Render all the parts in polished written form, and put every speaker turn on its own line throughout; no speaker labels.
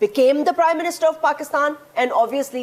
became the Prime Minister of Pakistan, and obviously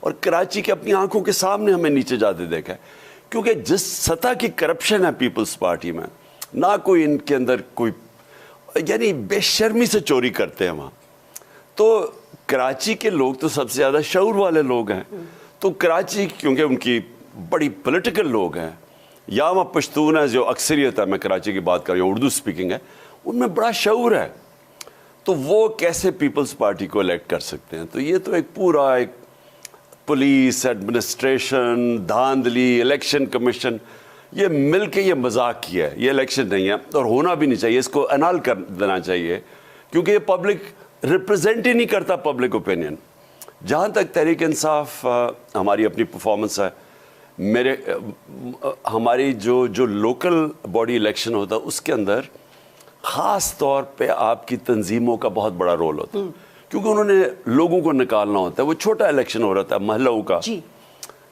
اور کراچی کے اپنی آنکھوں کے سامنے ہمیں نیچے جاتے دیکھا ہے. کیونکہ جس سطح کی کرپشن ہے پیپلز پارٹی میں, نہ کوئی ان کے اندر کوئی, یعنی بے شرمی سے چوری کرتے ہیں وہاں. تو کراچی کے لوگ تو سب سے زیادہ شعور والے لوگ ہیں. تو کراچی کیونکہ ان کی بڑی پولیٹیکل لوگ ہیں, یا وہاں پشتون ہے جو اکثریت ہے, میں کراچی کی بات کر رہی ہوں, اردو اسپیکنگ ہے, ان میں بڑا شعور ہے. تو وہ کیسے پیپلز پارٹی کو الیکٹ کر سکتے ہیں؟ تو یہ تو ایک پورا ایک پولیس, ایڈمنسٹریشن, دھاندلی, الیکشن کمیشن, یہ مل کے یہ مذاق کیا ہے. یہ الیکشن نہیں ہے اور ہونا بھی نہیں چاہیے, اس کو انال کر دینا چاہیے, کیونکہ یہ پبلک ریپرزینٹ ہی نہیں کرتا پبلک اوپینین. جہاں تک تحریک انصاف ہماری اپنی پرفارمنس ہے, ہماری جو لوکل باڈی الیکشن ہوتا ہے اس کے اندر خاص طور پہ آپ کی تنظیموں کا بہت بڑا رول ہوتا ہے, کیونکہ انہوں نے لوگوں کو نکالنا ہوتا ہے. وہ چھوٹا الیکشن ہو رہا تھا محلوں کا,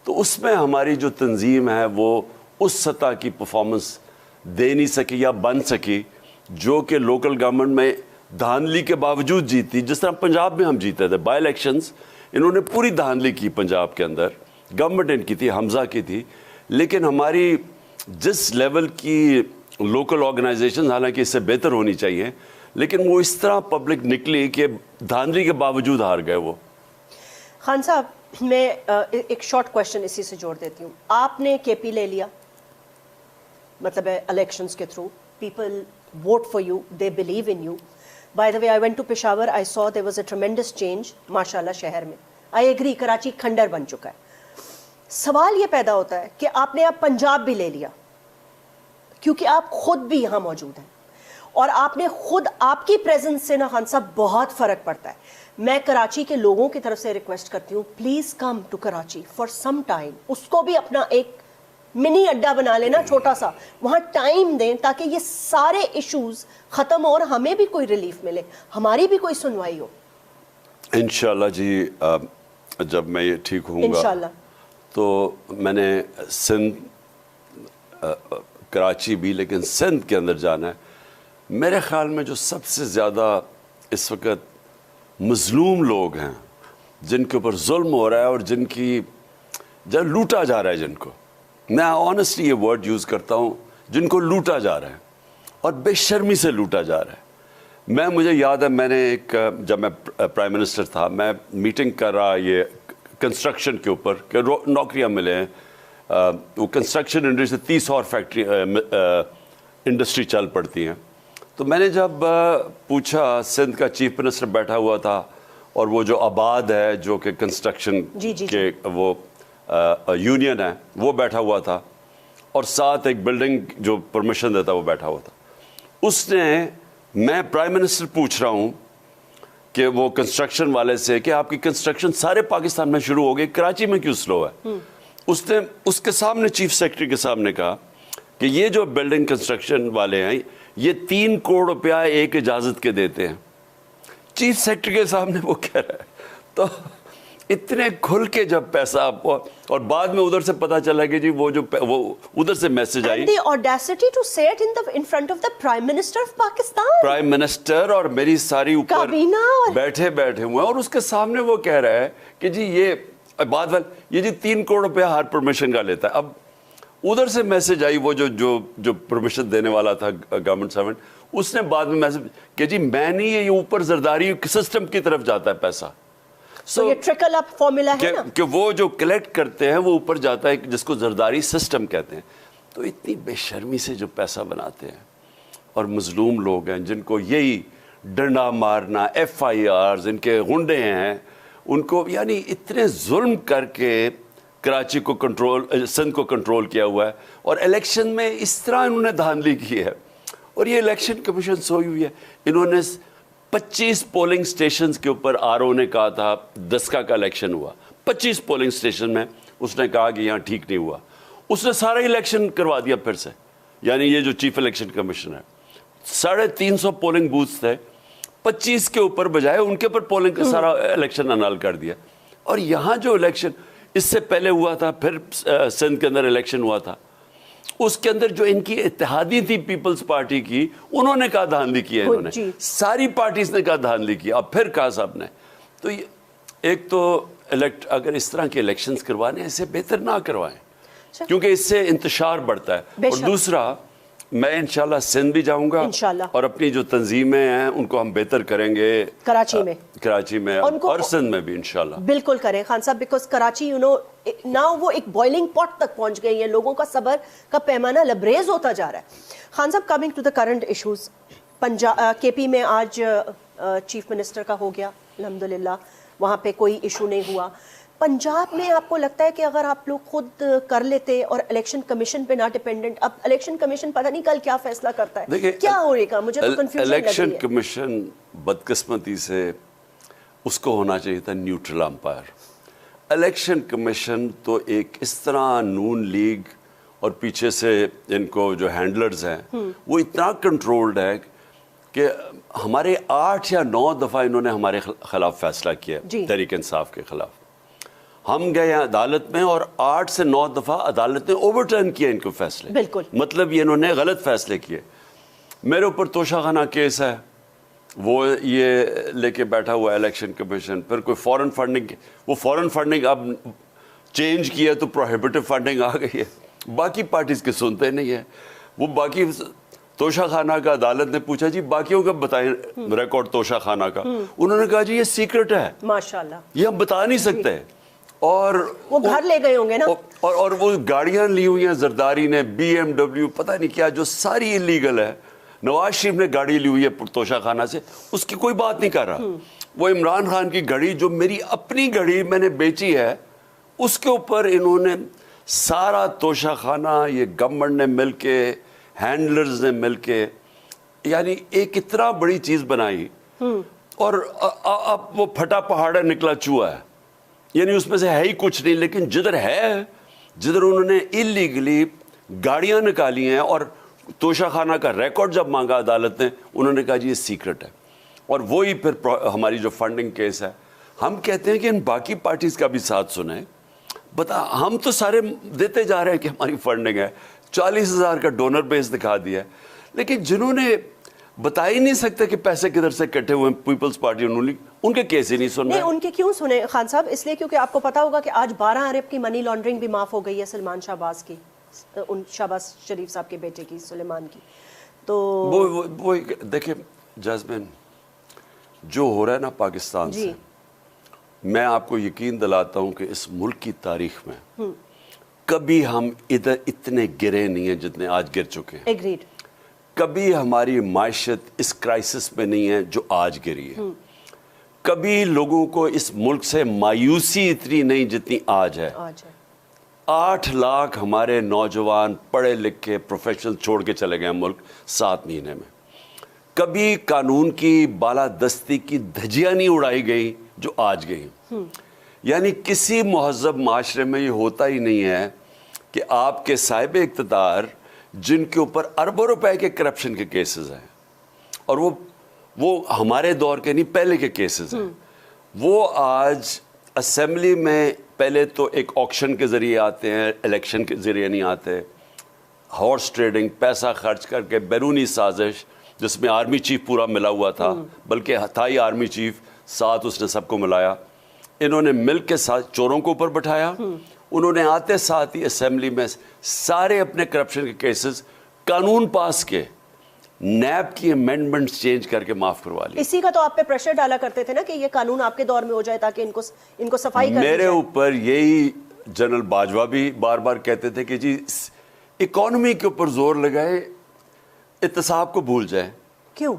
تو اس میں ہماری جو تنظیم ہے وہ اس سطح کی پرفارمنس دے نہیں سکی یا بن سکی جو کہ لوکل گورنمنٹ میں دھاندلی کے باوجود جیتی. جس طرح پنجاب میں ہم جیتے تھے بائی الیکشنز, انہوں نے پوری دھاندلی کی پنجاب کے اندر, گورنمنٹ ان کی تھی, حمزہ کی تھی, لیکن ہماری جس لیول کی لوکل آرگنائزیشن حالانکہ اس سے بہتر ہونی چاہیے, لیکن وہ اس طرح پبلک نکلی کہ دھاندلی کے باوجود ہار گئے وہ.
خان صاحب, میں ایک شارٹ کویشچن اسی سے جوڑ دیتی ہوں. آپ نے کے پی لے لیا, مطلب الیکشنز کے through people vote for you, they believe in you. By the way I went to Peshawar, I saw there was a tremendous change ماشاء اللہ شہر میں. آئی ایگری کراچی کھنڈر بن چکا ہے. سوال یہ پیدا ہوتا ہے کہ آپ نے اب پنجاب بھی لے لیا, کیونکہ آپ خود بھی یہاں موجود ہیں, اور آپ نے خود, آپ کی پریزنس سے نا خان صاحب بہت فرق پڑتا ہے. میں کراچی کے لوگوں کی طرف سے ریکویسٹ کرتی ہوں, please come to Karachi for some time. اس کو بھی اپنا ایک منی اڈا بنا لینا چھوٹا سا, وہاں ٹائم دیں تاکہ یہ سارے ایشوز ختم ہو اور ہمیں بھی کوئی ریلیف ملے, ہماری بھی کوئی سنوائی ہو.
انشاءاللہ جی, جب میں یہ ٹھیک ہوں گا
انشاءاللہ,
تو میں نے سندھ, کراچی بھی, لیکن سندھ کے اندر جانا ہے. میرے خیال میں جو سب سے زیادہ اس وقت مظلوم لوگ ہیں, جن کے اوپر ظلم ہو رہا ہے اور جن لوٹا جا رہا ہے, جن کو میں آنیسٹلی یہ ورڈ یوز کرتا ہوں, جن کو لوٹا جا رہا ہے اور بے شرمی سے لوٹا جا رہا ہے. مجھے یاد ہے, میں نے ایک, جب میں پرائم منسٹر تھا, میں میٹنگ کر رہا یہ کنسٹرکشن کے اوپر کہ نوکریاں ملے ہیں. وہ کنسٹرکشن انڈسٹری سے 30 اور فیکٹری انڈسٹری چل پڑتی ہیں. تو میں نے جب پوچھا, سندھ کا چیف منسٹر بیٹھا ہوا تھا, اور وہ جو آباد ہے جو کہ کنسٹرکشن کے وہ یونین ہے وہ بیٹھا ہوا تھا, اور ساتھ ایک بلڈنگ جو پرمیشن دیتا وہ بیٹھا ہوا تھا. اس نے, میں پرائم منسٹر پوچھ رہا ہوں کہ وہ کنسٹرکشن والے سے کہ آپ کی کنسٹرکشن سارے پاکستان میں شروع ہو گئی, کراچی میں کیوں سلو ہے؟ اس نے اس کے سامنے, چیف سیکرٹری کے سامنے کہا کہ یہ جو بلڈنگ کنسٹرکشن والے ہیں یہ 3 کروڑ روپیہ ایک اجازت کے دیتے ہیں. چیف سیکرٹری کے سامنے وہ کہہ رہا ہے. تو اتنے کھل کے جب پیسہ, اور بعد میں ادھر سے پتا چلا کہ جی وہ ادھر سے message I,
the audacity to say it in front of the Prime Minister of Pakistan.
Prime minister اور میری ساری اوپر بیٹھے ہوئے ہیں, اور اس کے سامنے وہ کہہ رہا ہے کہ جی یہ یہ جی 3 کروڑ روپیہ ہر پرمیشن کا لیتا ہے. اب ادھر سے میسج آئی, وہ جو پرمیشن دینے والا تھا گورنمنٹ سروینٹ, اس نے بعد میں میسج کہ جی میں نہیں, یہ اوپر زرداری سسٹم کی طرف جاتا ہے پیسہ.
یہ ٹرکل اپ فارمولا ہے نا,
کہ وہ جو کلیکٹ کرتے ہیں وہ اوپر جاتا ہے, جس کو زرداری سسٹم کہتے ہیں. تو اتنی بے شرمی سے جو پیسہ بناتے ہیں, اور مظلوم لوگ ہیں جن کو یہی ڈنڈا مارنا, FIRs, ان کے غنڈے ہیں, ان کو یعنی اتنے ظلم کر کے کراچی کو کنٹرول, سندھ کو کنٹرول کیا ہوا ہے. اور الیکشن میں اس طرح انہوں نے دھاندلی کی ہے, اور یہ الیکشن کمیشن سوئی ہوئی ہے. انہوں نے 25 پولنگ سٹیشنز کے اوپر RO نے کہا تھا, دسکا کا الیکشن ہوا 25 پولنگ سٹیشن میں, اس نے کہا کہ یہاں ٹھیک نہیں ہوا, اس نے سارا الیکشن کروا دیا پھر سے. یعنی یہ جو چیف الیکشن کمیشن ہے, 350 پولنگ بوتھس تھے, 25 کے اوپر بجائے ان کے اوپر پولنگ کا سارا الیکشن انال کر دیا. اور یہاں جو الیکشن اس سے پہلے ہوا تھا, پھر سندھ کے اندر الیکشن ہوا تھا, اس کے اندر جو ان کی اتحادی تھی پیپلز پارٹی کی, انہوں نے کہا دھاندلی کی ہے, انہوں نے ساری پارٹیز نے کہا دھاندلی کی, اور پھر کہا سب نے. تو ایک تو اگر اس طرح کے الیکشنز کروانے ہیں اسے بہتر نہ کروائیں، کیونکہ اس سے انتشار بڑھتا ہے. اور دوسرا میں انشاءاللہ سندھ بھی جاؤں گا اور اپنی جو تنظیمیں ہیں ان کو ہم بہتر کریں گے کراچی میں اور سندھ میں بھی انشاءاللہ.
بالکل کریں خان صاحب، بیکاز کراچی ناؤ وہ ایک بوائلنگ پاٹ تک پہنچ گئی ہے، لوگوں کا صبر کا پیمانہ لبریز ہوتا جا رہا ہے. خان صاحب coming to the current issues, K P میں آج چیف منسٹر کا ہو گیا الحمدللہ، وہاں پہ کوئی ایشو نہیں ہوا. پنجاب میں آپ کو لگتا ہے کہ اگر آپ لوگ خود کر لیتے اور الیکشن کمیشن پہ نہ ڈیپینڈنٹ، اب الیکشن کمیشن پتہ نہیں کل کیا فیصلہ کرتا ہے، کیا ہوئے گا؟ مجھے تو کنفیوژن لگ رہی ہے.
الیکشن کمیشن بدقسمتی سے اس کو ہونا چاہیے تھا نیوٹرل امپائر. الیکشن کمیشن تو ایک اس طرح نون لیگ اور پیچھے سے ان کو جو ہینڈلرز ہیں وہ اتنا کنٹرولڈ ہے کہ ہمارے 8 یا 9 دفعہ انہوں نے ہمارے خلاف فیصلہ کیا تحریک انصاف کے خلاف. ہم گئے ہیں عدالت میں اور 8 سے 9 دفعہ عدالت نے اوور ٹرن کیا ان کو فیصلے.
بالکل
مطلب یہ انہوں نے غلط فیصلے کیے. میرے اوپر توشہ خانہ کیس ہے، وہ یہ لے کے بیٹھا ہوا ہے الیکشن کمیشن. پھر کوئی فورن فنڈنگ، وہ فورن فنڈنگ اب چینج کیا تو پروہیبٹیو فنڈنگ آ گئی ہے. باقی پارٹیز کے سنتے نہیں ہیں. وہ باقی توشہ خانہ کا عدالت نے پوچھا جی باقیوں کا بتائیں ریکارڈ توشہ خانہ کا، انہوں نے کہا جی یہ سیکرٹ ہے،
ماشاءاللہ
یہ ہم بتا نہیں سکتے. اور
وہ گھر لے گئے ہوں گے نا،
اور وہ گاڑیاں لی ہوئی ہیں زرداری نے، بی ایم ڈبلیو پتہ نہیں کیا، جو ساری انلیگل ہے. نواز شریف نے گاڑی لی ہوئی ہے توشہ خانہ سے، اس کی کوئی بات نہیں کر رہا. وہ عمران خان کی گھڑی جو میری اپنی گھڑی میں نے بیچی ہے اس کے اوپر انہوں نے سارا توشہ خانہ، یہ گورنمنٹ نے مل کے، ہینڈلرز نے مل کے، یعنی ایک اتنا بڑی چیز بنائی. اور اب وہ پھٹا پہاڑا نکلا چوہا ہے، یعنی اس میں سے ہے ہی کچھ نہیں. لیکن جدھر ہے، جدھر انہوں نے انلیگلی گاڑیاں نکالی ہیں اور توشہ خانہ کا ریکارڈ جب مانگا عدالت نے، انہوں نے کہا جی یہ سیکرٹ ہے. اور وہی پھر ہماری جو فنڈنگ کیس ہے، ہم کہتے ہیں کہ ان باقی پارٹیز کا بھی ساتھ سنیں. ہم تو سارے دیتے جا رہے ہیں کہ ہماری فنڈنگ ہے، 40,000 کا ڈونر بیس دکھا دیا ہے، لیکن جنہوں نے بتا ہی نہیں سکتے کہ پیسے کدھر سے کٹے ہوئے ہیں، پیپلز پارٹی ان کے کیس ہی نہیں سن رہے.
ان کے کیوں سنے خان صاحب؟ اس لیے کیونکہ آپ کو پتا ہوگا کہ آج 12 ارب کی منی لانڈرنگ بھی معاف ہو گئی ہے سلمان شہباز کی، شہباز شریف صاحب کے بیٹے کی، سلیمان کی. تو
وہ دیکھیں جاسمین، جو ہو رہا ہے نا پاکستان سے، میں آپ کو یقین دلاتا ہوں کہ اس ملک کی تاریخ میں کبھی ہم ادھر اتنے گرے نہیں ہیں جتنے آج گر چکے ہیں.
ایگریڈ.
کبھی ہماری معیشت اس کرائسس میں نہیں ہے جو آج گری ہے. کبھی لوگوں کو اس ملک سے مایوسی اتنی نہیں جتنی آج ہے. 8 لاکھ ہمارے نوجوان پڑھے لکھے پروفیشنل چھوڑ کے چلے گئے ملک 7 مہینے میں. کبھی قانون کی بالادستی کی دھجیاں نہیں اڑائی گئی جو آج گئی. یعنی کسی مہذب معاشرے میں یہ ہوتا ہی نہیں ہے کہ آپ کے صاحب اقتدار جن کے اوپر اربوں روپے کے کرپشن کے کیسز ہیں، اور وہ ہمارے دور کے نہیں پہلے کے کیسز ہیں، وہ آج اسمبلی میں پہلے تو ایک آکشن کے ذریعے آتے ہیں، الیکشن کے ذریعے نہیں آتے. ہارس ٹریڈنگ، پیسہ خرچ کر کے بیرونی سازش جس میں آرمی چیف پورا ملا ہوا تھا، بلکہ تھا ہی آرمی چیف، ساتھ اس نے سب کو ملایا. انہوں نے مل کے ساتھ چوروں کو اوپر بٹھایا. انہوں نے آتے ساتھ ہی اسمبلی میں سارے اپنے کرپشن کے کیسز قانون پاس کے، نیب کی امینڈمنٹس چینج کر کے معاف کروا لی.
اسی کا تو آپ پہ پریشر ڈالا کرتے تھے نا کہ یہ قانون آپ کے دور میں ہو جائے تاکہ ان کو صفائی کر.
میرے اوپر یہی جنرل باجوہ بھی بار بار کہتے تھے کہ جی اکانومی کے اوپر زور لگائے، احتساب کو بھول جائے.
کیوں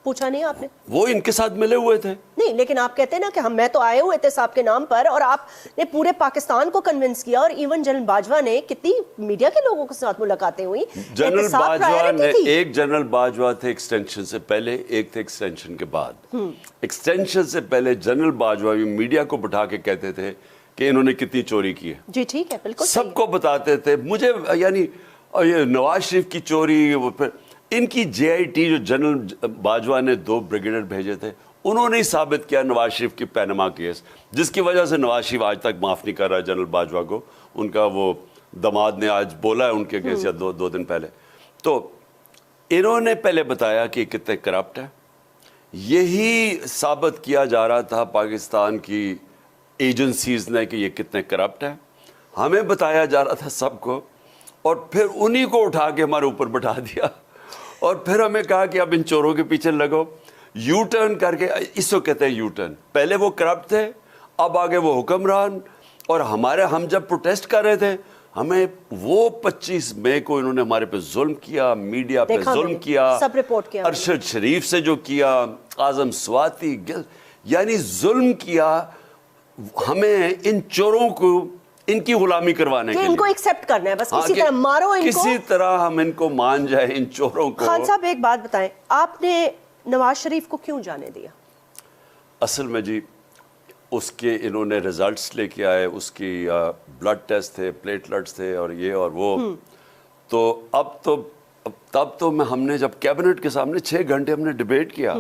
پوچھا نہیں آپ نے؟
وہ ان کے ساتھ ملے ہوئے تھے.
نہیں، لیکن آپ کہتے ہیں نا کہ میں تو آئے ہوئے احتساب کے نام پر، اور آپ نے پورے پاکستان کو کنونس کیا، اور ایون جنرل باجوہ نے کتنی میڈیا کے لوگوں کے ساتھ ملاقاتیں ہوئی.
جنرل باجوہ نے ایک جنرل باجوہ تھے ایکسٹینشن سے پہلے، ایک تھے ایکسٹینشن کے بعد. ایکسٹینشن سے پہلے جنرل باجوہ بھی میڈیا کو بٹھا کے کہتے تھے کہ انہوں نے کتنی چوری کی ہے.
جی ٹھیک ہے، بالکل
سب کو بتاتے تھے. مجھے یعنی نواز شریف کی چوری، ان کی جے آئی ٹی جو جنرل باجوہ نے 2 بریگیڈیئر بھیجے تھے، انہوں نے ہی ثابت کیا نواز شریف کی پینما کیس، جس کی وجہ سے نواز شریف آج تک معاف نہیں کر رہا ہے جنرل باجوہ کو. ان کا وہ دماد نے آج بولا ہے ان کے کیس، یا 2 دن پہلے. تو انہوں نے پہلے بتایا کہ کتنے کرپٹ ہے. یہی ثابت کیا جا رہا تھا پاکستان کی ایجنسیز نے کہ یہ کتنے کرپٹ ہیں, ہمیں بتایا جا رہا تھا سب کو, اور پھر انہی کو اٹھا کے ہمارے اوپر بٹھا دیا, اور پھر ہمیں کہا کہ اب ان چوروں کے پیچھے لگو, یو ٹرن کر کے, اس کو کہتے ہیں یو ٹرن. پہلے وہ کرپٹ تھے, اب آگے وہ حکمران, اور ہم جب پروٹیسٹ کر رہے تھے, ہمیں وہ 25 مئی کو انہوں نے ہمارے پہ ظلم کیا, میڈیا پہ ظلم کیا,
سب رپورٹ کیا,
ارشد شریف سے جو کیا, اعظم سواتی, یعنی ظلم کیا ہمیں ان چوروں کو ان کی غلامی کروانے کے لیے.
ان کو ایکسپٹ کرنا ہے بس, کسی طرح مارو ان کو,
کسی طرح ہم ان کو مان جائیں ان چوروں کو.
خان صاحب ایک بات بتائیں, آپ نے نواز شریف کو کیوں جانے دیا؟
اصل میں جی اس کے انہوں نے ریزلٹس لے کے آئے, اس کی بلڈ ٹیسٹ تھے, پلیٹلٹس تھے, اور یہ اور وہ, تو تب تو ہم نے جب کیبنٹ کے سامنے 6 گھنٹے ہم نے ڈیبیٹ کیا,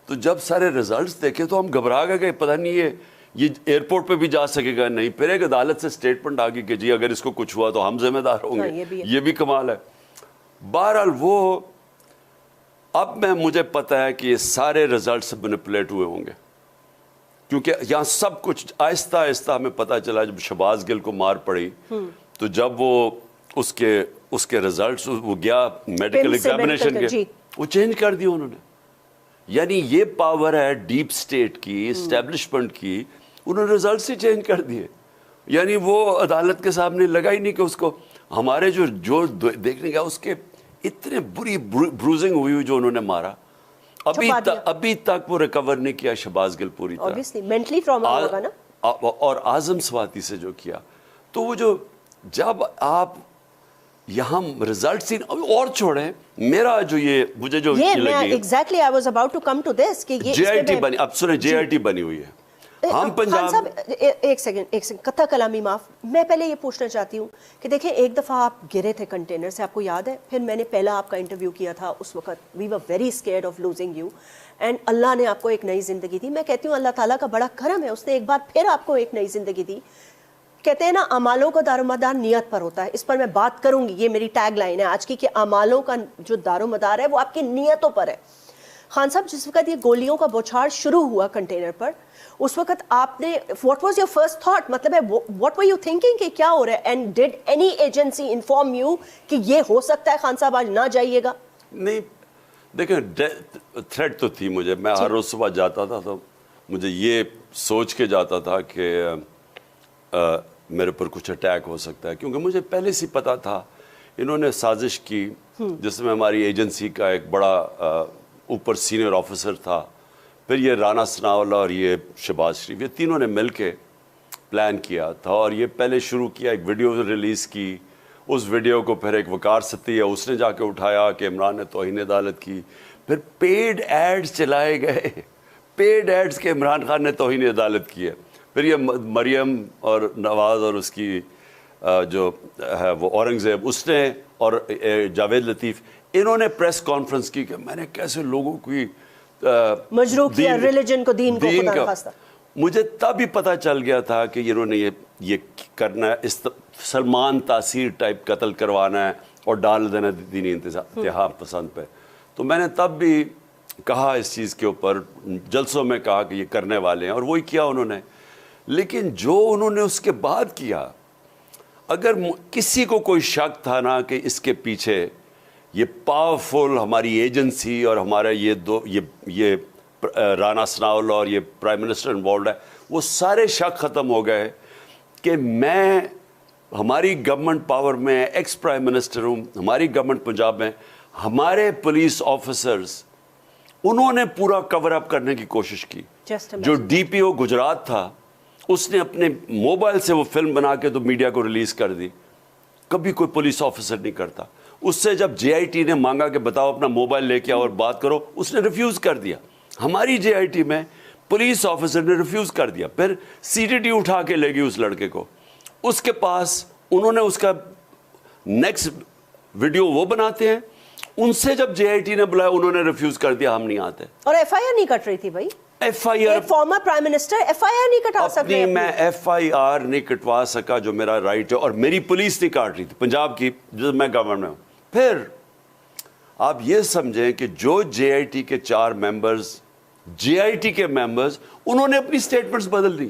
تو جب سارے ریزلٹس دیکھے تو ہم گھبرا گئے, پتہ نہیں یہ ایئرپورٹ پہ بھی جا سکے گا نہیں. پھر ایک عدالت سے سٹیٹمنٹ آ گئی کہ جی اگر اس کو کچھ ہوا تو ہم ذمہ دار ہوں گے. یہ بھی کمال ہے. بہرحال وہ اب مجھے پتہ ہے کہ یہ سارے ریزلٹس مینیپولیٹ ہوئے ہوں گے, کیونکہ یہاں سب کچھ آہستہ آہستہ ہمیں پتہ چلا. جب شہباز گل کو مار پڑی تو جب وہ اس کے ریزلٹس وہ گیا میڈیکل ایگزامینیشن کے, وہ چینج کر دیا انہوں نے. یعنی یہ پاور ہے ڈیپ سٹیٹ کی, اسٹیبلشمنٹ کی, انہوں نے ریزلٹس ہی چینج کر دیے. یعنی وہ عدالت کے سامنے لگا ہی نہیں کہ اس کو ہمارے جو دیکھنے گیا اس کے اتنے بری بروزنگ ہوئی جو انہوں نے مارا, ابھی تک وہ ریکور نہیں کیا شہباز گل پوری طرح.
مینٹلی ٹراما ہوگا نا.
اور اعظم سواتی سے جو کیا, تو وہ جو جب آپ یہاں ریزلٹس اور چھوڑیں, میرا جو مجھے جو
میں exactly I was about to come to this کہ یہ
جے آئی ٹی بنی, اب سنیں جے آئی ٹی بنی ہوئی ہے. ہم پنجاب
ایک سیکنڈ قطع کلامی معاف, میں پہلے یہ پوچھنا چاہتی ہوں کہ دیکھیں ایک دفعہ آپ گرے تھے کنٹینر سے, آپ کو یاد ہے, پھر میں نے پہلا آپ کا انٹرویو کیا تھا, اس وقت we were very scared of losing you, and Allah نے آپ کو ایک نئی زندگی دی. میں کہتی ہوں اللہ تعالیٰ کا بڑا کرم ہے, اس نے ایک بار پھر آپ کو ایک نئی زندگی دی. کہتے ہیں نا اعمالوں کا دار و مدار نیت پر ہوتا ہے, اس پر میں بات کروں گی, یہ میری ٹیگ لائن ہے آج کی, کہ اعمالوں کا جو دار و مدار ہے وہ آپ کی نیتوں پر ہے. خان صاحب جس وقت یہ گولیوں کا بوچھار شروع ہوا کنٹینر پر, اس وقت آپ نے what was your first thought, مطلب ہے what were you thinking کہ کیا ہو رہا ہے, and did any agency inform you کہ یہ ہو سکتا ہے خان صاحب آج نہ جائیے گا؟
نہیں دیکھیں تھریٹ تو تھی مجھے, میں ہر روز صبح جاتا تھا تو مجھے یہ سوچ کے جاتا تھا کہ میرے پر کچھ اٹیک ہو سکتا ہے, کیونکہ مجھے پہلے سے پتا تھا انہوں نے سازش کی جس میں ہماری ایجنسی کا ایک بڑا اوپر سینئر آفیسر تھا, پھر یہ رانا ثناءاللہ اور یہ شہباز شریف, یہ تینوں نے مل کے پلان کیا تھا. اور یہ پہلے شروع کیا, ایک ویڈیو ریلیز کی, اس ویڈیو کو پھر ایک وقار ستیہ اس نے جا کے اٹھایا کہ عمران نے توہین عدالت کی. پھر پیڈ ایڈز چلائے گئے, پیڈ ایڈز کے عمران خان نے توہین عدالت کی ہے. پھر یہ مریم اور نواز اور اس کی جو ہے وہ اورنگزیب اس نے, اور جاوید لطیف, انہوں نے پریس کانفرنس کی کہ میں نے کیسے لوگوں کی
مجروح کیا ریلیجن کو, دین کو, خدا نخواستہ.
مجھے تب ہی پتہ چل گیا تھا کہ انہوں نے یہ کرنا ہے, سلمان تاثیر ٹائپ قتل کروانا ہے اور ڈال دینا دینی انتہا پسند پہ. تو میں نے تب بھی کہا اس چیز کے اوپر جلسوں میں کہا کہ یہ کرنے والے ہیں, اور وہی کیا انہوں نے. لیکن جو انہوں نے اس کے بعد کیا, اگر کسی کو کوئی شک تھا نا کہ اس کے پیچھے یہ پاورفل ہماری ایجنسی اور ہمارا یہ رانا ثناءاللہ اور یہ پرائم منسٹر انوالوڈ ہے, وہ سارے شک ختم ہو گئے کہ میں ہماری گورنمنٹ پاور میں ایکس پرائم منسٹر ہوں, ہماری گورنمنٹ پنجاب میں, ہمارے پولیس آفیسرز انہوں نے پورا کور اپ کرنے کی کوشش کی. جو ڈی پی او گجرات تھا اس نے اپنے موبائل سے وہ فلم بنا کے تو میڈیا کو ریلیز کر دی, کبھی کوئی پولیس آفیسر نہیں کرتا. اس سے جب جے آئی ٹی نے مانگا کہ بتاؤ اپنا موبائل لے کے آؤ اور بات کرو, اس نے ریفیوز کر دیا. ہماری جے آئی ٹی میں پولیس آفیسر نے ریفیوز کر دیا. پھر سی ٹی ٹی اٹھا کے لے گئی اس لڑکے کو, اس کے پاس انہوں نے اس کا نیکسٹ ویڈیو وہ بناتے ہیں, ان سے جب جے آئی ٹی نے بلایا انہوں نے ریفیوز کر دیا, ہم نہیں آتے.
اور ایف آئی آر نہیں کٹ رہی تھی بھائی,
F I R
former prime minister F I R نہیں کٹا سکتے.
میں ایف آئی آر نہیں کٹوا سکا جو میرا رائٹ ہے, اور میری پولیس نہیں کاٹ رہی تھی پنجاب کی, جو میں گورنمنٹ میں ہوں. پھر آپ یہ سمجھیں کہ جو جے آئی ٹی کے 4 ممبرز, جے آئی ٹی کے ممبرز, انہوں نے اپنی سٹیٹمنٹس بدل دی.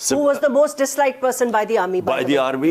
Who was the most disliked person by the army?
By the army,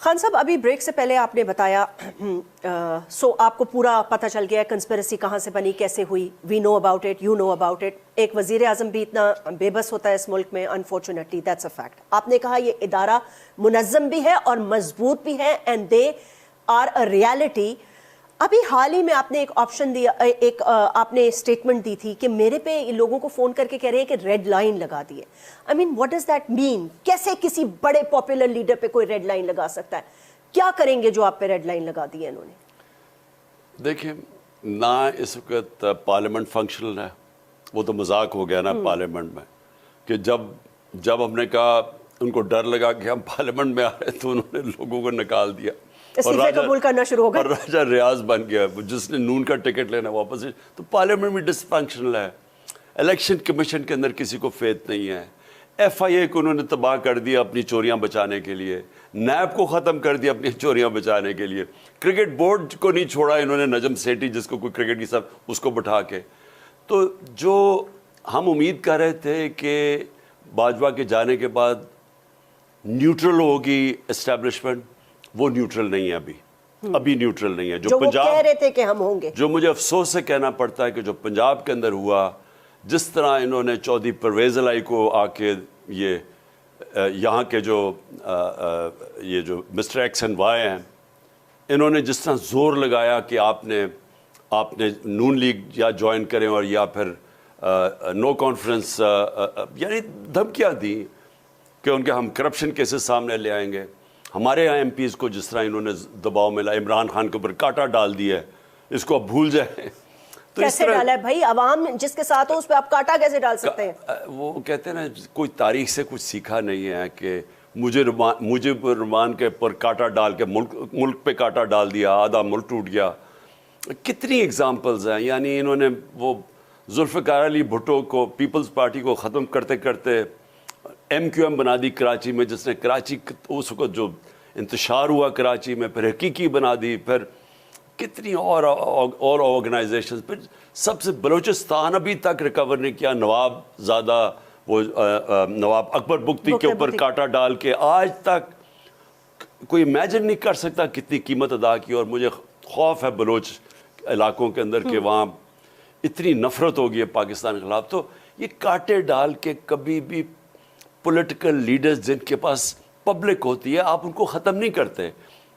Khan صاحب ابھی بریک سے پہلے آپ نے بتایا سو آپ کو پورا پتہ چل گیا کنسپیرسی کہاں سے بنی کیسے ہوئی, we know about it, you know about it. ایک وزیر اعظم بھی اتنا بے بس ہوتا ہے اس ملک میں, انفارچونیٹلی دیٹس اے فیکٹ. آپ نے کہا یہ ادارہ منظم بھی ہے اور مضبوط بھی ہے, and they are a reality. ابھی حال ہی میں آپ نے ایک آپشن دیا, ایک آپ نے اسٹیٹمنٹ دی تھی کہ میرے پہ لوگوں کو فون کر کے کہہ رہے ہیں کہ ریڈ لائن لگا دی ہے. آئی مین واٹ ڈز دیٹ مین؟ کیسے کسی بڑے پاپولر لیڈر پہ کوئی ریڈ لائن لگا سکتا ہے؟ کیا کریں گے جو آپ پہ ریڈ لائن لگا دی ہے انہوں نے؟
دیکھیں, نہ اس وقت پارلیمنٹ فنکشنل ہے, وہ تو مذاق ہو گیا نا پارلیمنٹ میں, کہ جب ہم نے کہا ان کو ڈر لگا کہ ہم پارلیمنٹ میں آ رہے تو انہوں نے لوگوں کو نکال دیا
استعفے قبول کرنا شروع ہو گئے,
اور راجہ ریاض بن گیا جس نے نون کا ٹکٹ لینا واپس. تو پارلیمنٹ بھی ڈس فنکشنل ہے. الیکشن کمیشن کے اندر کسی کو فیتھ نہیں ہے. ایف آئی اے کو انہوں نے تباہ کر دیا اپنی چوریاں بچانے کے لیے, نیب کو ختم کر دیا اپنی چوریاں بچانے کے لیے, کرکٹ بورڈ کو نہیں چھوڑا انہوں نے, نجم سیٹھی جس کو کوئی کرکٹ کی سب اس کو بٹھا کے. تو جو ہم امید کر رہے تھے کہ باجوہ کے جانے کے بعد نیوٹرل ہوگی اسٹیبلشمنٹ, وہ نیوٹرل نہیں ہے ابھی نیوٹرل نہیں ہے.
جو پنجاب کہہ رہے تھے کہ ہم ہوں گے,
جو مجھے افسوس سے کہنا پڑتا ہے کہ جو پنجاب کے اندر ہوا, جس طرح انہوں نے چودھری پرویز الہی کو آ کے یہاں کے یہ جو مسٹر ایکس اینڈ وائی ہیں, انہوں نے جس طرح زور لگایا کہ آپ نے نون لیگ یا جوائن کریں اور یا پھر نو کانفرنس, یعنی دھمکیاں دیں کہ ان کے ہم کرپشن کیسز سامنے لے آئیں گے. ہمارے یہاں ایم پیز کو جس طرح انہوں نے دباؤ میں لایا, عمران خان کے اوپر کانٹا ڈال دیا ہے, اس کو اب بھول جائیں. تو
کیسے ڈالا ہے بھائی؟ عوام جس کے ساتھ ہو اس پہ آپ کانٹا کیسے ڈال سکتے ہیں؟
وہ کہتے ہیں نا کوئی تاریخ سے کچھ سیکھا نہیں ہے کہ مجھے رحمان کے پر کانٹا ڈال کے ملک پہ کانٹا ڈال دیا, آدھا ملک ٹوٹ گیا. کتنی ایگزامپلز ہیں. یعنی انہوں نے وہ ذوالفقار علی بھٹو کو, پیپلز پارٹی کو ختم کرتے کرتے ایم کیو ایم بنا دی کراچی میں, جس نے کراچی اس وقت جو انتشار ہوا کراچی میں پھر حقیقی بنا دی. پھر کتنی اور آرگنائزیشنز, پھر سب سے بلوچستان ابھی تک ریکور نہیں کیا. نواب زادہ وہ نواب اکبر بگٹی کے اوپر کانٹا ڈال کے آج تک کوئی امیجن نہیں کر سکتا کتنی قیمت ادا کی. اور مجھے خوف ہے بلوچ علاقوں کے اندر کہ وہاں اتنی نفرت ہو گئی ہے پاکستان کے خلاف. تو یہ کانٹے ڈال کے کبھی بھی پولیٹیکل لیڈرز جن کے پاس پبلک ہوتی ہے, آپ ان کو ختم نہیں کرتے.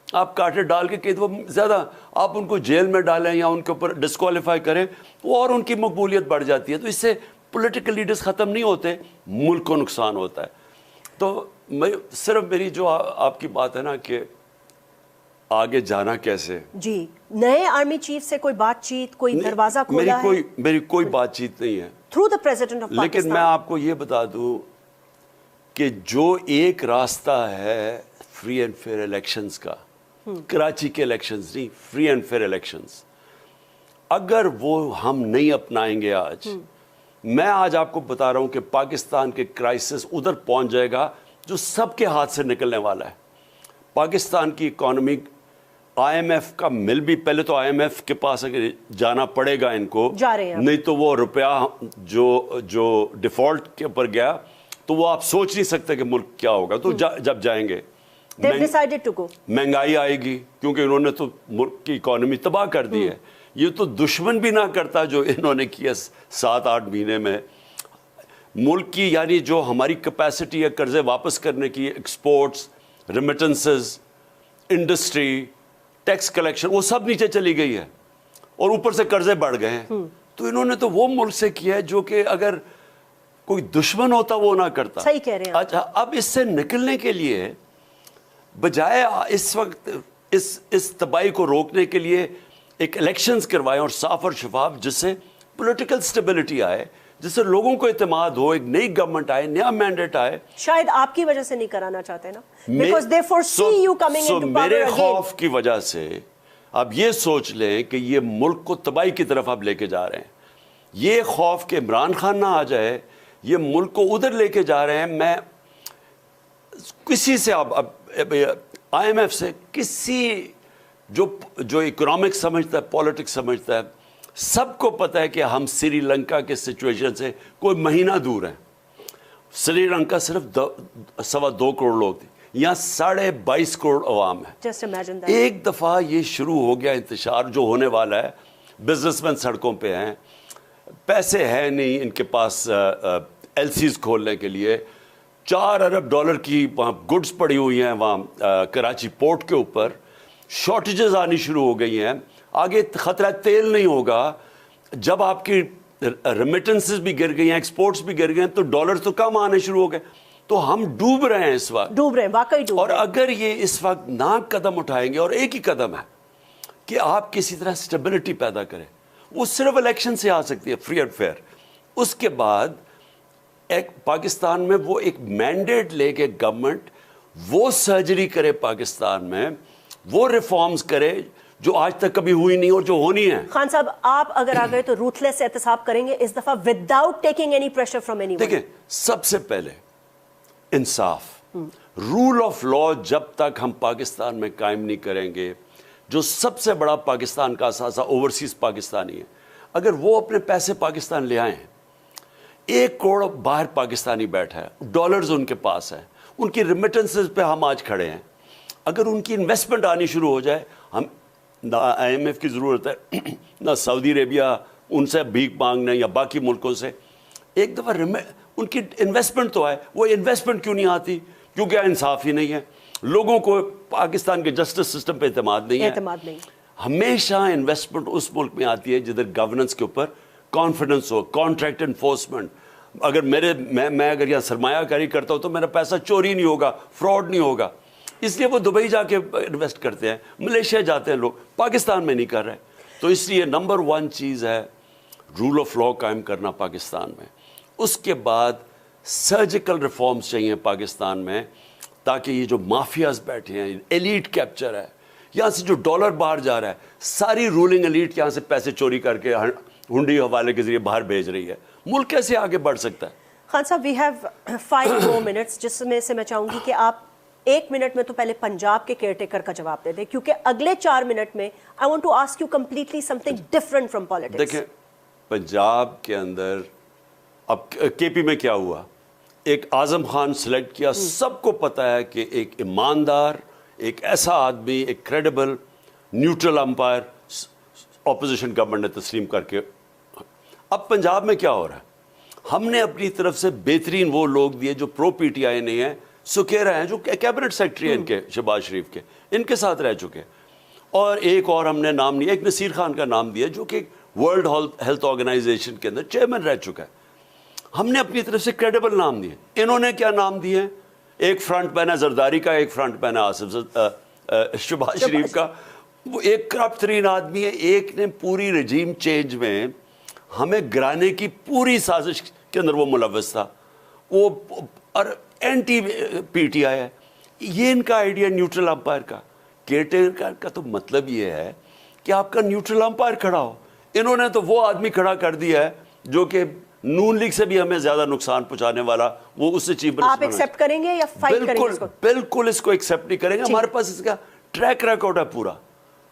آپ کانٹے ڈال کے کہ وہ زیادہ آپ ان کو جیل میں ڈالیں یا ان کے اوپر ڈسکوالیفائی کریں, وہ اور ان کی مقبولیت بڑھ جاتی ہے. تو اس سے پولیٹیکل لیڈرز ختم نہیں ہوتے, ملک کو نقصان ہوتا ہے. تو صرف میری جو آپ کی بات ہے نا کہ آگے جانا کیسے,
جی نئے آرمی چیف سے کوئی بات چیت, کوئی دروازہ کھولا ہے؟
میری کوئی بات چیت نہیں ہے
through the president of Pakistan.
لیکن میں آپ کو یہ بتا دوں کہ جو ایک راستہ ہے فری اینڈ فیئر الیکشنز کا, کراچی کے الیکشنز نہیں, فری اینڈ فیئر الیکشنز, اگر وہ ہم نہیں اپنائیں گے آج, میں آج آپ کو بتا رہا ہوں کہ پاکستان کے کرائسس ادھر پہنچ جائے گا جو سب کے ہاتھ سے نکلنے والا ہے. پاکستان کی اکانومی, آئی ایم ایف کا مل بھی, پہلے تو آئی ایم ایف کے پاس اگر جانا پڑے گا ان کو, نہیں تو وہ روپیہ جو ڈیفالٹ کے اوپر گیا تو وہ آپ سوچ نہیں سکتے کہ ملک کیا ہوگا. تو جب جائیں گے مہنگائی آئے گی, کیونکہ انہوں نے تو ملک کی اکانومی تباہ کر دی ہے. یہ تو دشمن بھی نہ کرتا جو انہوں نے کیا 7-8 مہینے میں. ملک کی یعنی جو ہماری کیپیسٹی ہے قرضے واپس کرنے کی, exports, remittances, industry, tax collection, وہ سب نیچے چلی گئی ہے, اور اوپر سے قرضے بڑھ گئے ہیں. تو انہوں نے تو وہ ملک سے کیا ہے جو کہ اگر کوئی دشمن ہوتا وہ نہ کرتا.
صحیح کہہ رہے ہیں.
اچھا, اب اس سے نکلنے کے لیے بجائے اس وقت اس تباہی کو روکنے کے لیے ایک الیکشنز کروائیں اور صاف اور شفاف, جس سے پولیٹیکل سٹیبلٹی آئے, جس سے لوگوں کو اعتماد ہو, ایک نئی گورنمنٹ آئے, نیا مینڈیٹ آئے.
شاید آپ کی وجہ سے نہیں کرانا چاہتے نا, because they foresee you coming into power again.
میرے خوف کی وجہ سے آپ یہ سوچ لیں کہ یہ ملک کو تباہی کی طرف آپ لے کے جا رہے ہیں. یہ خوف کہ عمران خان نہ آ جائے, یہ ملک کو ادھر لے کے جا رہے ہیں. میں کسی سے اب آئی ایم ایف سے کسی جو اکنامکس سمجھتا ہے, پولیٹکس سمجھتا ہے, سب کو پتہ ہے کہ ہم سری لنکا کے سچویشن سے کوئی مہینہ دور ہیں. سری لنکا صرف 2.25 کروڑ لوگ تھے, یہاں 22.5 کروڑ عوام ہے.
Just imagine that.
ایک دفعہ یہ شروع ہو گیا انتشار جو ہونے والا ہے. بزنس مین سڑکوں پہ ہیں, پیسے ہیں نہیں ان کے پاس ایل سیز کھولنے کے لیے, $4 ارب کی وہاں گڈس پڑی ہوئی ہیں وہاں کراچی پورٹ کے اوپر, شارٹیجز آنی شروع ہو گئی ہیں. آگے خطرہ تیل نہیں ہوگا. جب آپ کی ریمیٹنسز بھی گر گئی ہیں, ایکسپورٹس بھی گر گئے ہیں, تو ڈالر تو کم آنے شروع ہو گئے. تو ہم ڈوب رہے ہیں اس وقت,
ڈوب رہے ہیں, واقعی ڈوب
اور
رہے ہیں.
اگر یہ اس وقت ناک قدم اٹھائیں گے, اور ایک ہی قدم ہے کہ آپ کسی طرح سٹیبلٹی پیدا کریں, وہ صرف الیکشن سے آ سکتی ہے, فری اینڈ فیئر. اس کے بعد ایک پاکستان میں وہ ایک مینڈیٹ لے کے گورنمنٹ وہ سرجری کرے پاکستان میں, وہ ریفارمز کرے جو آج تک کبھی ہوئی نہیں اور جو ہونی ہے.
خان صاحب, آپ اگر آ گئے تو روتھلیس احتساب کریں گے اس دفعہ without taking any pressure from any one?
دیکھیں, سب سے پہلے انصاف, رول آف لا جب تک ہم پاکستان میں قائم نہیں کریں گے, جو سب سے بڑا پاکستان کا اثاثہ اوورسیز پاکستانی ہے, اگر وہ اپنے پیسے پاکستان لے آئیں, 1 کروڑ باہر پاکستانی بیٹھا ہے, ڈالرز ان کے پاس ہیں, ان کی ریمیٹنسز پہ ہم آج کھڑے ہیں, اگر ان کی انویسٹمنٹ آنی شروع ہو جائے, ہم نہ آئی ایم ایف کی ضرورت ہے, نہ سعودی عربیہ ان سے بھیک مانگنے یا باقی ملکوں سے. ایک دفعہ ان کی انویسٹمنٹ تو آئے. وہ انویسٹمنٹ کیوں نہیں آتی؟ کیونکہ انصاف ہی نہیں ہے, لوگوں کو پاکستان کے جسٹس سسٹم پہ اعتماد نہیں ہے. ہمیشہ انویسٹمنٹ اس ملک میں آتی ہے جدھر گورننس کے اوپر کانفیڈنس ہو, کانٹریکٹ انفورسمنٹ. اگر میں اگر یہاں سرمایہ کاری کرتا ہوں تو میرا پیسہ چوری نہیں ہوگا, فراڈ نہیں ہوگا. اس لیے وہ دبئی جا کے انویسٹ کرتے ہیں, ملیشیا جاتے ہیں لوگ, پاکستان میں نہیں کر رہے. تو اس لیے نمبر 1 چیز ہے رول آف لا قائم کرنا پاکستان میں. اس کے بعد سرجیکل ریفارمز چاہیے پاکستان میں, تاکہ یہ جو مافیاز بیٹھے ہیں, ایلیٹ کیپچر ہے, یہاں سے جو ڈالر باہر جا رہا ہے, ساری رولنگ ایلیٹ یہاں سے پیسے چوری کر کے ہنڈی حوالے کے ذریعے باہر بھیج رہی ہے. ملک کیسے آگے بڑھ سکتا ہے؟
خان صاحب, وی ہیو 5 more minutes, جس میں سے میں چاہوں گی کہ آپ 1 منٹ میں تو پہلے پنجاب کے کیئر ٹیکر کا جواب دے دیں, کیونکہ اگلے 4 منٹ میں I want to ask you completely something different from politics.
دیکھیں, پنجاب کے اندر اب کے پی میں کیا ہوا, ایک اعظم خان سلیکٹ کیا. سب کو پتا ہے کہ ایک ایماندار, ایک ایسا آدمی, ایک credible neutral umpire opposition government نے تسلیم کر کے. اب پنجاب میں کیا ہو رہا ہے, ہم نے اپنی طرف سے بہترین وہ لوگ دیے جو پرو پی ٹی آئی نہیں ہیں, سکیرا ہیں جو کیبنٹ سیکرٹری ہیں ان کے, شہباز شریف کے, ان کے ساتھ رہ چکے. اور ایک اور ہم نے نام لیا, ایک نصیر خان کا نام دیا جو کہ ورلڈ ہیلتھ آرگنائزیشن کے اندر چیئرمین رہ چکا ہے. ہم نے اپنی طرف سے کریڈیبل نام دیے. انہوں نے کیا نام دیے ہیں, ایک فرنٹ مین ہے زرداری کا, ایک فرنٹ مین ہے آصف شہباز شریف کا. وہ ایک کرپٹ ترین آدمی ہے. ایک نے پوری رجیم چینج میں ہمیں گرانے کی پوری سازش کے اندر وہ ملوث تھا, وہ اور اینٹی پی ٹی آئی ہے. یہ ان کا آئیڈیا نیوٹرل امپائر کا, کیئر ٹیکر کا تو مطلب یہ ہے کہ آپ کا نیوٹرل امپائر کھڑا ہو. انہوں نے تو وہ آدمی کھڑا کر دیا ہے جو کہ نون لیگ سے بھی ہمیں زیادہ نقصان پہنچانے والا, وہ اس سے چیف.
آپ ایکسیپٹ کریں گے یا فائٹ کریں گے؟
بالکل اس کو ایکسیپٹ نہیں کریں گے. ہمارے پاس اس کا ٹریک ریکارڈ ہے پورا,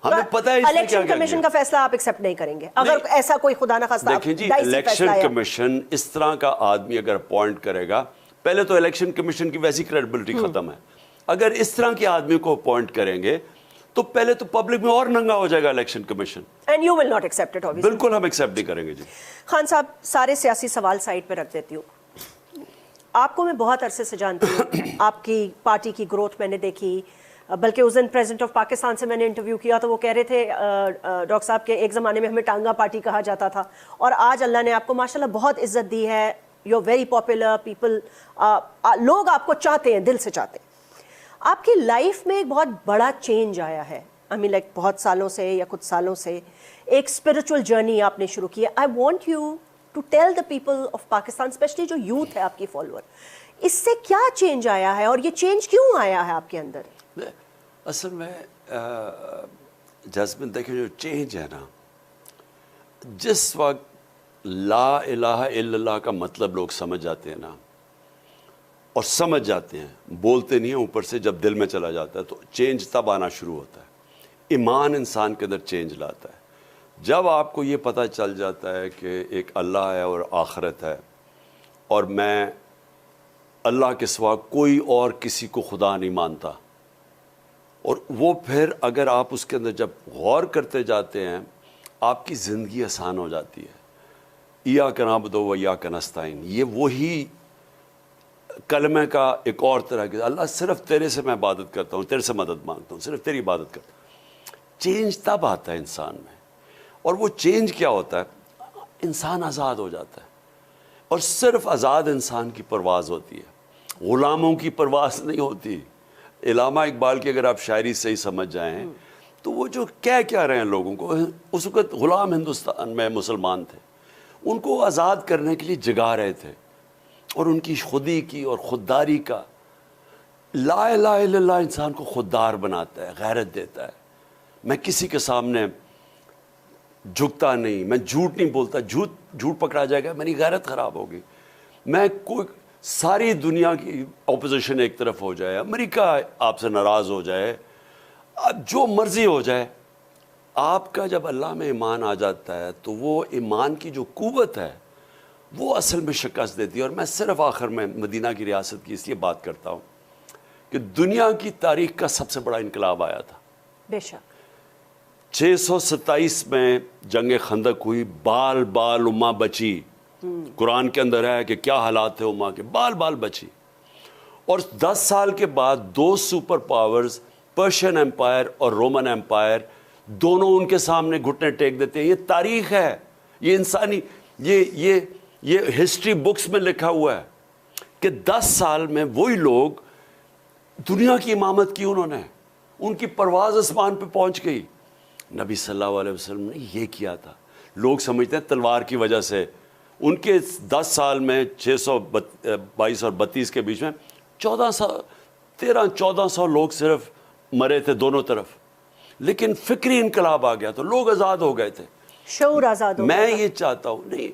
ہمیں پتہ ہے
الیکشن کمیشن کا فیصلہ آپ ایکسیپٹ نہیں کریں گے اگر ایسا کوئی خدا نہ خواستہ.
دیکھیں جی, الیکشن کمیشن اس طرح کا آدمی اگر اپوائنٹ کرے گا, پہلے تو الیکشن کمیشن کی ویسی کریڈیبلٹی ختم ہے. اگر اس طرح کے آدمی کو اپوائنٹ کریں گے تو پہلے تو پبلک میں اور ننگا ہو جائے گا election commission.
And you will not accept it obviously.
بالکل ہم ایکسیپٹ نہیں کریں گے. جی
خان صاحب, سارے سیاسی سوال سائڈ پہ رکھ دیتی ہوں. آپ کو میں بہت عرصے سے جانتی ہوں, آپ کی پارٹی کی گروتھ میں نے دیکھی, بلکہ اس دن پریزیڈنٹ آف پاکستان سے میں نے انٹرویو کیا تو وہ کہہ رہے تھے ڈاکٹر صاحب کہ ایک زمانے میں ہمیں ٹانگا پارٹی کہا جاتا تھا, اور آج اللہ نے آپ کو ماشاءاللہ بہت عزت دی ہے. You are very popular, people, لوگ آپ کو چاہتے ہیں, دل سے چاہتے ہیں. آپ کی لائف میں ایک بہت بڑا چینج آیا ہے, آئی مین لائک بہت سالوں سے یا کچھ سالوں سے ایک اسپرچل جرنی آپ نے شروع کی ہے. I want you to tell the people of Pakistan, especially جو یوتھ ہے آپ کی فالوور, اس سے کیا چینج آیا ہے اور یہ چینج کیوں آیا ہے آپ کے اندر؟
اصل میں جاسمین دیکھیں, جو چینج ہے نا, جس وقت لا الہ الا اللہ کا مطلب لوگ سمجھ جاتے ہیں نا, اور سمجھ جاتے ہیں, بولتے نہیں ہیں اوپر سے, جب دل میں چلا جاتا ہے تو چینج تب آنا شروع ہوتا ہے. ایمان انسان کے اندر چینج لاتا ہے. جب آپ کو یہ پتہ چل جاتا ہے کہ ایک اللہ ہے اور آخرت ہے, اور میں اللہ کے سوا کوئی اور کسی کو خدا نہیں مانتا. اور وہ پھر اگر آپ اس کے اندر جب غور کرتے جاتے ہیں آپ کی زندگی آسان ہو جاتی ہے. ایاک نعبد و ایاک نستعین، یہ وہی کلمے کا ایک اور طرح کے، اللہ صرف تیرے سے میں عبادت کرتا ہوں، تیرے سے مدد مانگتا ہوں، صرف تیری عبادت کرتا ہوں. چینج تب آتا ہے انسان میں. اور وہ چینج کیا ہوتا ہے؟ انسان آزاد ہو جاتا ہے. اور صرف آزاد انسان کی پرواز ہوتی ہے، غلاموں کی پرواز نہیں ہوتی. علامہ اقبال کی اگر آپ شاعری صحیح سمجھ جائیں تو وہ جو کہہ رہے ہیں لوگوں کو، اس وقت غلام ہندوستان میں مسلمان تھے، ان کو آزاد کرنے کے لیے جگا رہے تھے. اور ان کی خودی کی اور خودداری کا، لا الہ الا اللہ انسان کو خوددار بناتا ہے، غیرت دیتا ہے. میں کسی کے سامنے جھکتا نہیں، میں جھوٹ نہیں بولتا، جھوٹ پکڑا جائے گا میری غیرت خراب ہوگی. میں کوئی ساری دنیا کی اپوزیشن ایک طرف ہو جائے، امریکہ آپ سے ناراض ہو جائے، اب جو مرضی ہو جائے، آپ کا جب اللہ میں ایمان آ جاتا ہے تو وہ ایمان کی جو قوت ہے وہ اصل میں شکست دیتی ہے. اور میں صرف آخر میں مدینہ کی ریاست کی اس لیے بات کرتا ہوں کہ دنیا کی تاریخ کا سب سے بڑا انقلاب آیا تھا.
بے شک
627 میں جنگ خندق ہوئی، بال بال امہ بچی. قرآن کے اندر ہے کہ کیا حالات تھے امہ کے، بال بال بچی. اور 10 سال کے بعد 2 سپر پاورز، پرشین ایمپائر اور رومن ایمپائر، دونوں ان کے سامنے گھٹنے ٹیک دیتے ہیں. یہ تاریخ ہے، یہ انسانی، یہ ہسٹری بکس میں لکھا ہوا ہے کہ 10 سال میں وہی لوگ دنیا کی امامت کی، انہوں نے، ان کی پرواز آسمان پہ پہنچ گئی. نبی صلی اللہ علیہ وسلم نے یہ کیا تھا. لوگ سمجھتے ہیں تلوار کی وجہ سے، ان کے 10 سال میں 622 اور 32 کے بیچ میں 1400 لوگ صرف مرے تھے دونوں طرف. لیکن فکری انقلاب آ گیا تو لوگ آزاد ہو گئے تھے،
شعور آزاد ہو گیا.
میں یہ چاہتا ہوں، نہیں،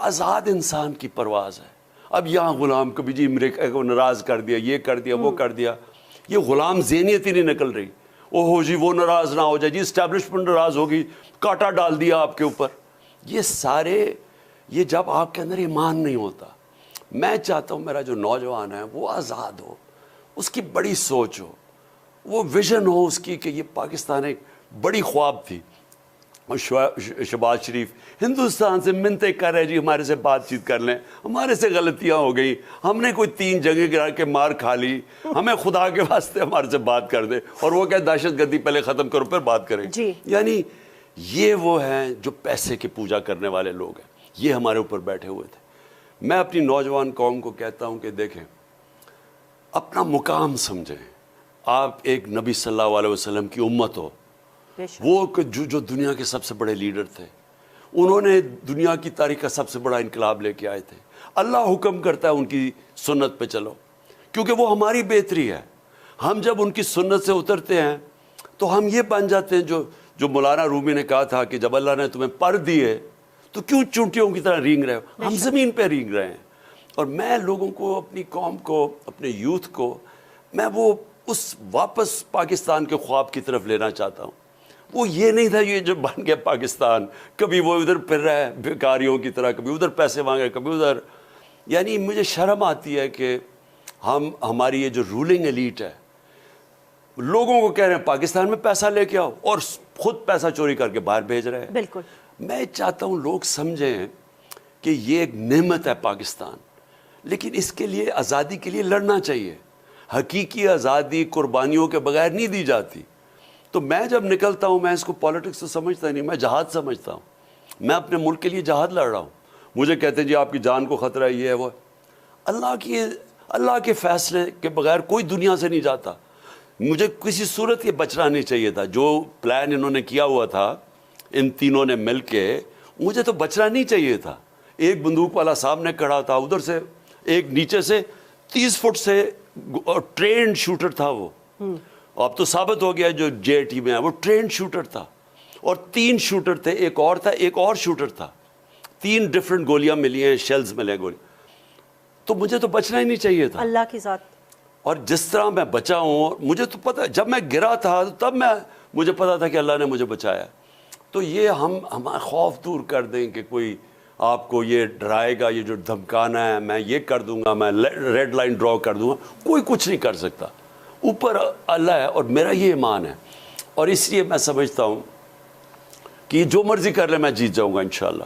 آزاد انسان کی پرواز ہے. اب یہاں غلام کبھی جی امریکہ کو ناراض کر دیا، یہ کر دیا، وہ کر دیا. یہ غلام ذہنیت ہی نہیں نکل رہی. اوہ جی وہ ناراض نہ ہو جائے، جی اسٹیبلشمنٹ ناراض ہوگی، کاٹا ڈال دیا آپ کے اوپر. یہ سارے، یہ جب آپ کے اندر ایمان نہیں ہوتا. میں چاہتا ہوں میرا جو نوجوان ہے وہ آزاد ہو، اس کی بڑی سوچ ہو، وہ ویژن ہو اس کی کہ یہ پاکستان ایک بڑی خواب تھی. اور شہباز شریف ہندوستان سے منتیں کر رہے جی ہمارے سے بات چیت کر لیں، ہمارے سے غلطیاں ہو گئی، ہم نے کوئی 3 جگہ گرا کے مار کھا لی، ہمیں خدا کے واسطے ہمارے سے بات کر دے. اور وہ کہ دہشت گردی پہلے ختم کرو پھر بات کریں.
جی.
یعنی یہ وہ ہیں جو پیسے کی پوجا کرنے والے لوگ ہیں، یہ ہمارے اوپر بیٹھے ہوئے تھے. میں اپنی نوجوان قوم کو کہتا ہوں کہ دیکھیں، اپنا مقام سمجھیں. آپ ایک نبی صلی اللہ علیہ وسلم کی امت ہو. وہ جو دنیا کے سب سے بڑے لیڈر تھے، انہوں نے دنیا کی تاریخ کا سب سے بڑا انقلاب لے کے آئے تھے. اللہ حکم کرتا ہے ان کی سنت پہ چلو، کیونکہ وہ ہماری بہتری ہے. ہم جب ان کی سنت سے اترتے ہیں تو ہم یہ بن جاتے ہیں جو مولانا رومی نے کہا تھا کہ جب اللہ نے تمہیں پر دیے تو کیوں چونٹیوں کی طرح رینگ رہے ہو. ہم زمین پہ رینگ رہے ہیں. اور میں لوگوں کو، اپنی قوم کو، اپنے یوتھ کو، میں وہ اس واپس پاکستان کے خواب کی طرف لینا چاہتا ہوں. وہ یہ نہیں تھا یہ جو بن گیا پاکستان، کبھی وہ ادھر پھر رہا ہے بیکاریوں کی طرح، کبھی ادھر پیسے مانگے، کبھی ادھر. یعنی مجھے شرم آتی ہے کہ ہماری یہ جو رولنگ ایلیٹ ہے لوگوں کو کہہ رہے ہیں پاکستان میں پیسہ لے کے آؤ، اور خود پیسہ چوری کر کے باہر بھیج رہے ہیں.
بالکل.
میں چاہتا ہوں لوگ سمجھیں کہ یہ ایک نعمت ہے پاکستان، لیکن اس کے لیے، آزادی کے لیے لڑنا چاہیے. حقیقی آزادی قربانیوں کے بغیر نہیں دی جاتی. تو میں جب نکلتا ہوں، میں اس کو پالیٹکس تو سمجھتا نہیں، میں جہاد سمجھتا ہوں. میں اپنے ملک کے لیے جہاد لڑ رہا ہوں. مجھے کہتے ہیں جی آپ کی جان کو خطرہ ہے، یہ ہے وہ. اللہ کے فیصلے کے بغیر کوئی دنیا سے نہیں جاتا. مجھے کسی صورت یہ بچنا نہیں چاہیے تھا. جو پلان انہوں نے کیا ہوا تھا ان تینوں نے مل کے، مجھے تو بچنا نہیں چاہیے تھا. ایک بندوق والا سامنے کھڑا تھا، ادھر سے ایک نیچے سے 30 فٹ سے ٹرینڈ شوٹر تھا وہ. اب تو ثابت ہو گیا جو جے ٹی میں ہے وہ ٹرینڈ شوٹر تھا. اور 3 شوٹر تھے، ایک اور تھا، ایک اور شوٹر تھا. 3 ڈفرنٹ گولیاں ملی ہیں، شیلز ملے گولی. تو مجھے تو بچنا ہی نہیں چاہیے تھا.
اللہ کی ذات.
اور جس طرح میں بچا ہوں، مجھے تو پتہ، جب میں گرا تھا تب مجھے پتا تھا کہ اللہ نے مجھے بچایا. تو یہ ہم ہمارا خوف دور کر دیں کہ کوئی آپ کو یہ ڈرائے گا, یہ جو دھمکانا ہے, میں یہ کر دوں گا, میں ریڈ لائن ڈرا کر دوں گا, کوئی کچھ نہیں کر سکتا. اوپر اللہ ہے اور میرا یہ ایمان ہے, اور اس لیے میں سمجھتا ہوں کہ جو مرضی کر لے میں جیت جاؤں گا انشاءاللہ.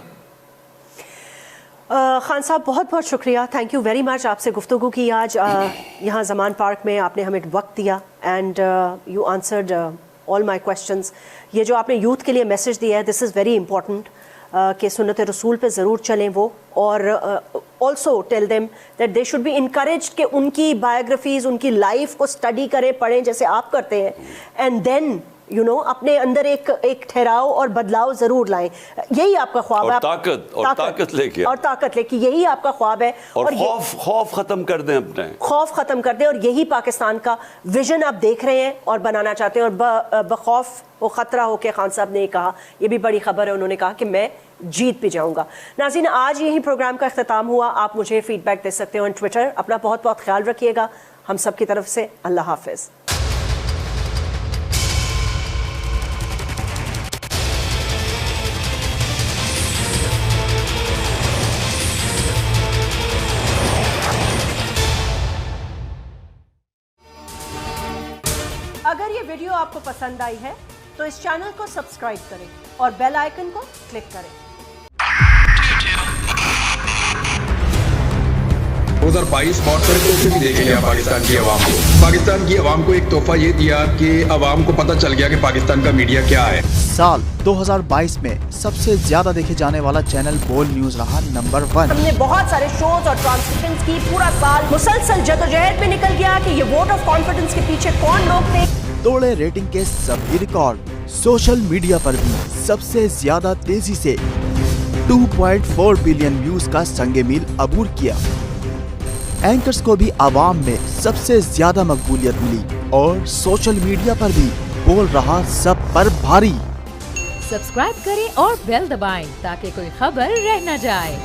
خان صاحب بہت بہت شکریہ, تھینک یو ویری مچ. آپ سے گفتگو کی آج یہاں زمان پارک میں, آپ نے ہمیں وقت دیا and you answered all my questions. یہ جو آپ نے یوتھ کے لیے میسیج دیا ہے, دس از ویری امپورٹنٹ کہ سنت رسول پہ ضرور چلیں وہ, اور also tell them that they should be encouraged کہ ان کی بایوگرافیز, ان کی لائف کو اسٹڈی کریں, پڑھیں جیسے آپ کرتے ہیں, اینڈ دین یو نو اپنے اندر ایک ٹھہراؤ اور بدلاؤ ضرور لائیں. یہی آپ کا خواب ہے,
طاقت لے کے,
اور طاقت لے کے, یہی آپ کا خواب ہے,
اور خوف ختم کر دیں, اپنے
خوف ختم کر دیں, اور یہی پاکستان کا ویژن آپ دیکھ رہے ہیں اور بنانا چاہتے ہیں. اور بخوف و خطرہ ہو کے خان صاحب نے کہا, یہ بھی بڑی خبر ہے, انہوں نے کہا کہ میں جیت بھی جاؤں گا. ناظرین, آج یہی پروگرام کا اختتام ہوا. آپ مجھے فیڈ بیک دے سکتے ہو آن ٹویٹر. اپنا بہت بہت خیال رکھیے گا. ہم سب کی طرف سے اللہ حافظ. اگر یہ ویڈیو آپ کو پسند آئی ہے تو اس چینل کو سبسکرائب کریں اور بیل آئیکن کو کلک کریں.
2022 بہت سارے تحفے بھی دیکھیں گے پاکستان کی عوام کو. پاکستان کی عوام کو ایک تحفہ یہ دیا کہ عوام کو پتہ چل گیا کہ پاکستان کا میڈیا کیا ہے.
سال 2022 میں سب سے زیادہ دیکھے جانے والا چینل بول نیوز رہا نمبر 1.
ہم نے بہت سارے شوز اور ٹرانسمیشنز کی, پورا سال مسلسل جدوجہد میں نکل گیا کہ یہ ووٹ آف کانفیڈنس کے پیچھے کون لوگ تھے.
توڑے ریٹنگ کے سبھی ریکارڈ. سوشل میڈیا پر بھی سب سے زیادہ تیزی سے 2.4 بلین ویوز کا سنگ میل عبور کیا. اینکرز کو بھی عوام میں سب سے زیادہ مقبولیت ملی, اور سوشل میڈیا پر بھی بول رہا سب پر بھاری.
سبسکرائب کریں اور بیل دبائیں تاکہ کوئی خبر رہ نہ جائے.